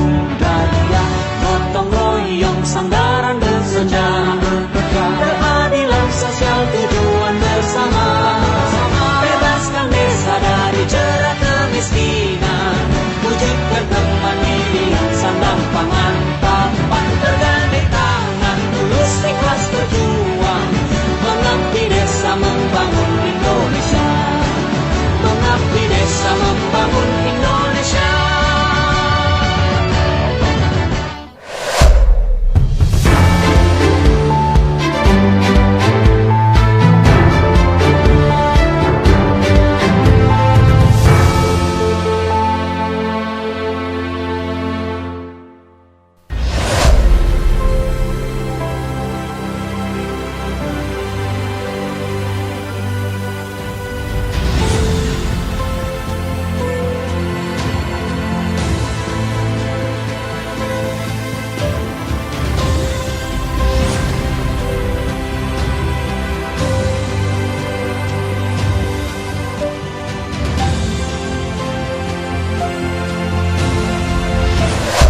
budaya, gotong royong sandaran bersejarah, keadilan sosial tujuan bersama, bebaskan desa dari jerat kemiskinan, wujudkan kemandirian sandang pangan, papan tergandeng tangan, tulus ikhlas berjuang, mengabdi desa membangun Indonesia, mengabdi desa membangun Indonesia.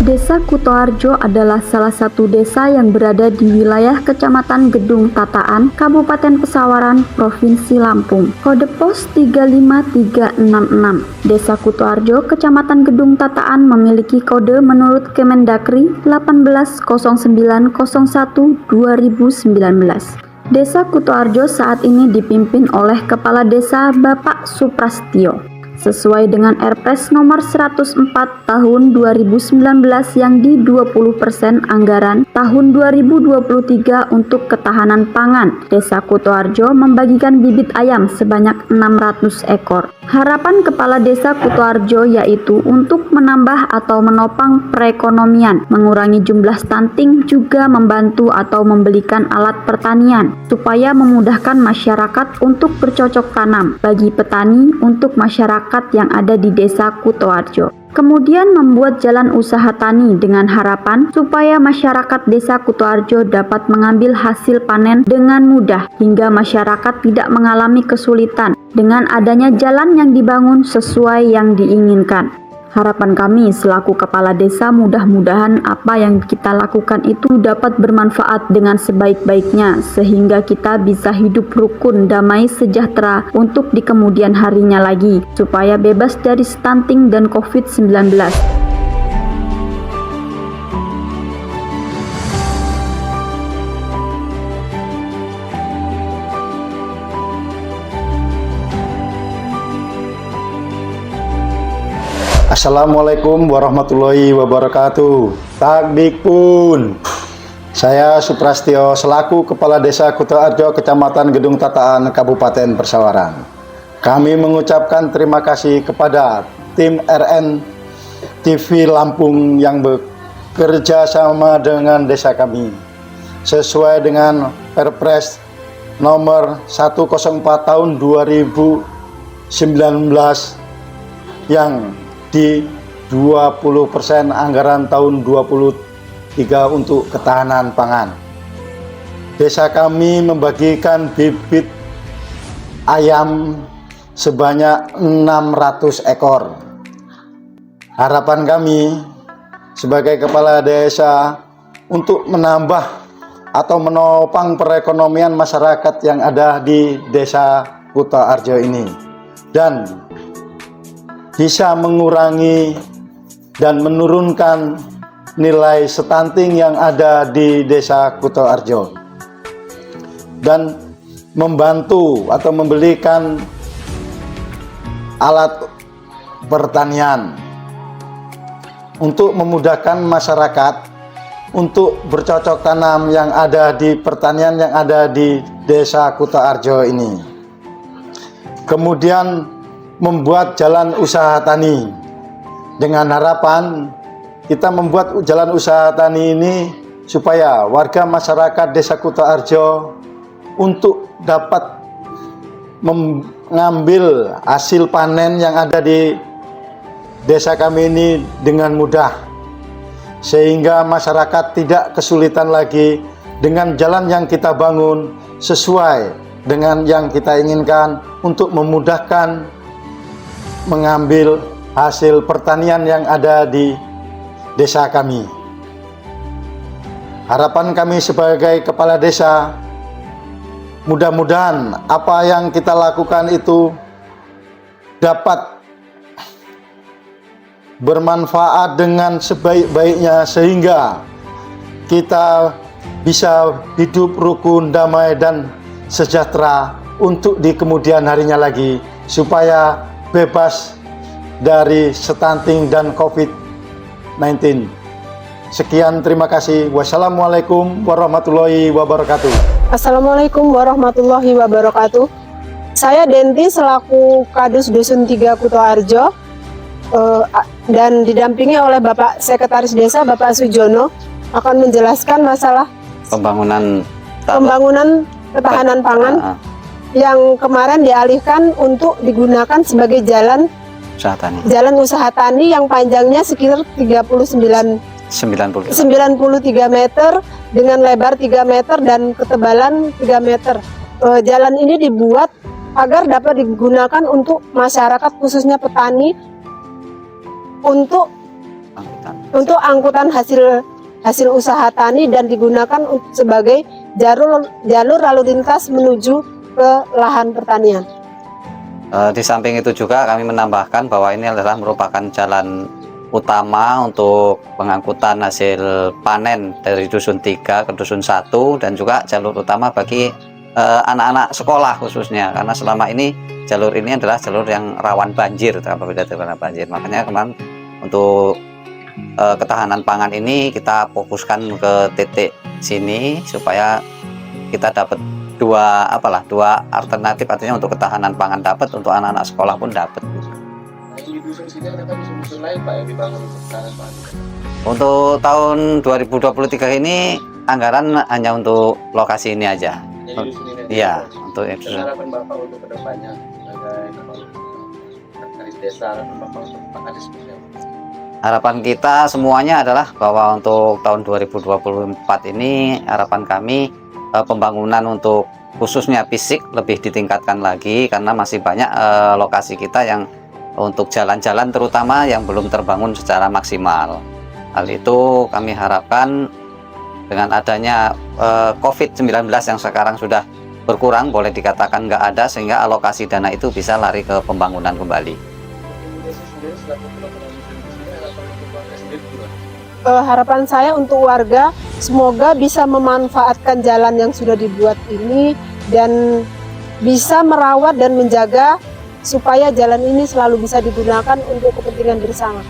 Desa Kutoarjo adalah salah satu desa yang berada di wilayah Kecamatan Gedung Tataan, Kabupaten Pesawaran, Provinsi Lampung. Kode pos 35366. Desa Kutoarjo, Kecamatan Gedung Tataan memiliki kode menurut Kemendagri 180901/2019. Desa Kutoarjo saat ini dipimpin oleh Kepala Desa Bapak Suprastio. Sesuai dengan Perpres nomor 104 tahun 2019 yang di 20% anggaran tahun 2023 untuk ketahanan pangan, Desa Kutoarjo membagikan bibit ayam sebanyak 600 ekor. Harapan Kepala Desa Kutoarjo yaitu untuk menambah atau menopang perekonomian, mengurangi jumlah stunting, juga membantu atau membelikan alat pertanian supaya memudahkan masyarakat untuk bercocok tanam bagi petani untuk masyarakat yang ada di Desa Kutoarjo. Kemudian membuat jalan usaha tani dengan harapan supaya masyarakat Desa Kutoarjo dapat mengambil hasil panen dengan mudah hingga masyarakat tidak mengalami kesulitan dengan adanya jalan yang dibangun sesuai yang diinginkan. Harapan kami selaku kepala desa, mudah-mudahan apa yang kita lakukan itu dapat bermanfaat dengan sebaik-baiknya sehingga kita bisa hidup rukun, damai, sejahtera untuk di kemudian harinya lagi supaya bebas dari stunting dan COVID-19. Assalamualaikum warahmatullahi wabarakatuh. Takbikpun. Saya Suprastio selaku Kepala Desa Kutoarjo, Kecamatan Gedung Tataan, Kabupaten Pesawaran. Kami mengucapkan terima kasih kepada tim RN TV Lampung yang bekerja sama dengan desa kami sesuai dengan Perpres nomor 104 tahun 2019 yang di 20% anggaran tahun 2023 untuk ketahanan pangan. Desa kami membagikan bibit ayam sebanyak 600 ekor. Harapan kami sebagai kepala desa untuk menambah atau menopang perekonomian masyarakat yang ada di Desa Kutoarjo ini dan bisa mengurangi dan menurunkan nilai stunting yang ada di Desa Kutoarjo dan membantu atau membelikan alat pertanian untuk memudahkan masyarakat untuk bercocok tanam yang ada di pertanian yang ada di Desa Kutoarjo ini. Kemudian membuat jalan usaha tani dengan harapan kita membuat jalan usaha tani ini supaya warga masyarakat Desa Kutoarjo untuk dapat mengambil hasil panen yang ada di desa kami ini dengan mudah sehingga masyarakat tidak kesulitan lagi dengan jalan yang kita bangun sesuai dengan yang kita inginkan untuk memudahkan mengambil hasil pertanian yang ada di desa kami. Harapan kami sebagai kepala desa, mudah-mudahan apa yang kita lakukan itu dapat bermanfaat dengan sebaik-baiknya sehingga kita bisa hidup rukun, damai, dan sejahtera untuk di kemudian harinya lagi, supaya bebas dari stunting dan COVID-19. Sekian, terima kasih. Wassalamualaikum warahmatullahi wabarakatuh. Assalamualaikum warahmatullahi wabarakatuh. Saya Denti selaku Kadus Dusun 3 Kutoarjo dan didampingi oleh Bapak Sekretaris Desa Bapak Sujono akan menjelaskan masalah pembangunan ketahanan pangan yang kemarin dialihkan untuk digunakan sebagai jalan usaha tani yang panjangnya sekitar 93 meter dengan lebar 3 meter dan ketebalan 3 meter. Jalan ini dibuat agar dapat digunakan untuk masyarakat khususnya petani untuk angkutan hasil usaha tani dan digunakan sebagai jalur lalu lintas menuju ke lahan pertanian. Di samping itu juga kami menambahkan bahwa ini adalah merupakan jalan utama untuk pengangkutan hasil panen dari Dusun 3 ke Dusun 1 dan juga jalur utama bagi anak-anak sekolah khususnya, karena selama ini jalur ini adalah jalur yang rawan banjir apabila terkena banjir. Makanya kemarin untuk ketahanan pangan ini kita fokuskan ke titik sini supaya kita dapat dua alternatif, artinya untuk ketahanan pangan dapat, untuk anak-anak sekolah pun dapat. Di dusun sini ada dusun lain Pak yang dibangun untuk ketahanan pangan? Untuk tahun 2023 ini anggaran hanya untuk lokasi ini aja. Iya, untuk itu. Harapan Bapak untuk kedepannya sebagai Sekretaris Desa, harapan Bapak untuk Pak Kadis. Harapan kita semuanya adalah bahwa untuk tahun 2024 ini harapan kami pembangunan untuk khususnya fisik lebih ditingkatkan lagi, karena masih banyak lokasi kita yang untuk jalan-jalan terutama yang belum terbangun secara maksimal. Hal itu kami harapkan dengan adanya COVID-19 yang sekarang sudah berkurang, boleh dikatakan nggak ada, sehingga alokasi dana itu bisa lari ke pembangunan kembali. Harapan saya untuk warga semoga bisa memanfaatkan jalan yang sudah dibuat ini dan bisa merawat dan menjaga supaya jalan ini selalu bisa digunakan untuk kepentingan bersama.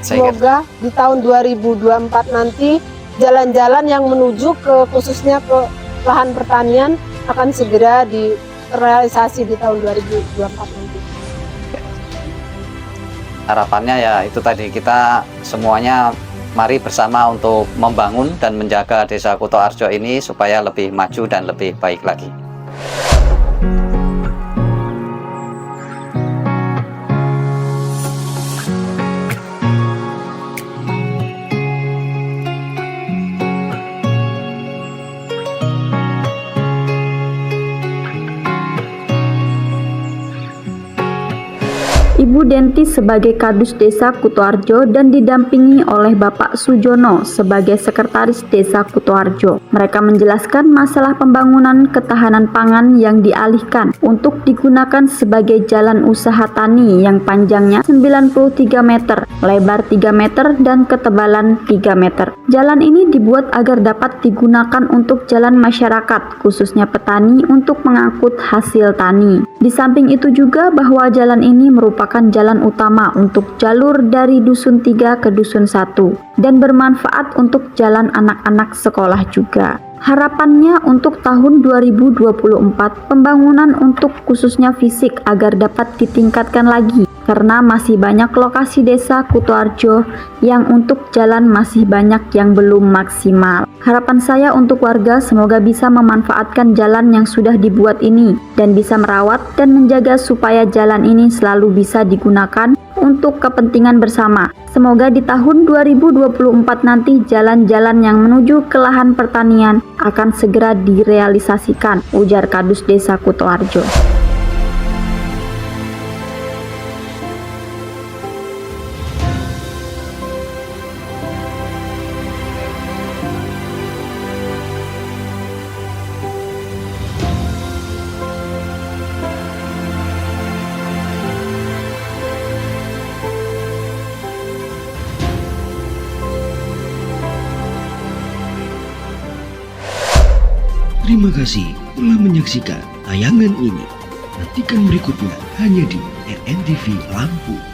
Semoga di tahun 2024 nanti jalan-jalan yang menuju ke khususnya ke lahan pertanian akan segera direalisasi di tahun 2024 nanti. Harapannya ya itu tadi, kita semuanya mari bersama untuk membangun dan menjaga Desa Kutoarjo ini supaya lebih maju dan lebih baik lagi. Ibu Denti sebagai Kadus Desa Kutoarjo dan didampingi oleh Bapak Sujono sebagai Sekretaris Desa Kutoarjo. Mereka menjelaskan masalah pembangunan ketahanan pangan yang dialihkan untuk digunakan sebagai jalan usaha tani yang panjangnya 93 meter, lebar 3 meter, dan ketebalan 3 meter. Jalan ini dibuat agar dapat digunakan untuk jalan masyarakat, khususnya petani, untuk mengangkut hasil tani. Di samping itu juga bahwa jalan ini merupakan jalan utama untuk jalur dari Dusun 3 ke Dusun 1 dan bermanfaat untuk jalan anak-anak sekolah juga. Harapannya untuk tahun 2024 pembangunan untuk khususnya fisik agar dapat ditingkatkan lagi, karena masih banyak lokasi Desa Kutoarjo yang untuk jalan masih banyak yang belum maksimal. Harapan saya untuk warga semoga bisa memanfaatkan jalan yang sudah dibuat ini dan bisa merawat dan menjaga supaya jalan ini selalu bisa digunakan untuk kepentingan bersama. Semoga di tahun 2024 nanti jalan-jalan yang menuju ke lahan pertanian akan segera direalisasikan, ujar Kadus Desa Kutoarjo. Terima kasih telah menyaksikan tayangan ini. Nantikan berikutnya hanya di RNTV Lampung.